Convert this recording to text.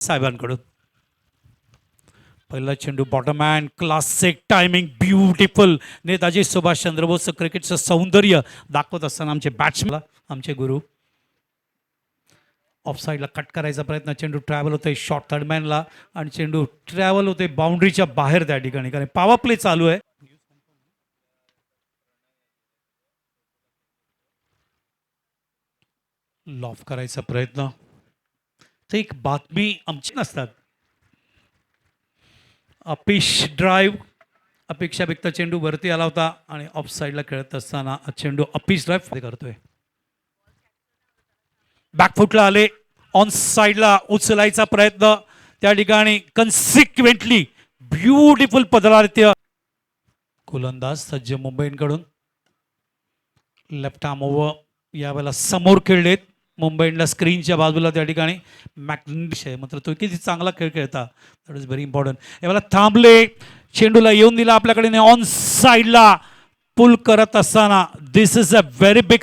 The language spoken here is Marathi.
साहेबांकडून पहिला चेंडू bottom hand classic timing beautiful. Netaji Subhashchandra Bose क्रिकेटचं सौंदर्य दाखवत असताना आमचे बॅट्समन आमचे गुरु ऑफ साईडला कट करायचा प्रयत्न. चेंडू ट्रॅव्हल होतोय शॉर्ट थर्डमॅनला आणि चेंडू ट्रॅव्हल होते बाउंड्रीच्या बाहेर त्या ठिकाणी, कारण पॉवर प्ले चालू आहे. लॉफ करायचा प्रयत्न. तर एक बातमी आमची नसतात. अपिश ड्राईव्ह अपेक्षा व्यक्त चेंडू वरती आला होता आणि ऑफ साईडला खेळत असताना चेंडू अपिश ड्राईव्ह करतोय. बॅकफुटला आले, ऑन साईडला उचलायचा प्रयत्न त्या ठिकाणी कन्सिक्वेंटली ब्युटिफुल पदार्थ. गोलंदाज सज्ज मुंबईकडून लेफ्ट आर्म ओव्हर यावेळेला समोर खेळलेत मुंबईला स्क्रीनच्या बाजूला त्या ठिकाणी मॅग्निश आहे. मात्र तो किती चांगला खेळ खेळता, दॅट इज व्हेरी इम्पॉर्टंट. यावेळेला थांबले, चेंडूला येऊन दिला आपल्याकडे ऑन साईडला पुल करत असताना. दिस इज अ व्हेरी बिग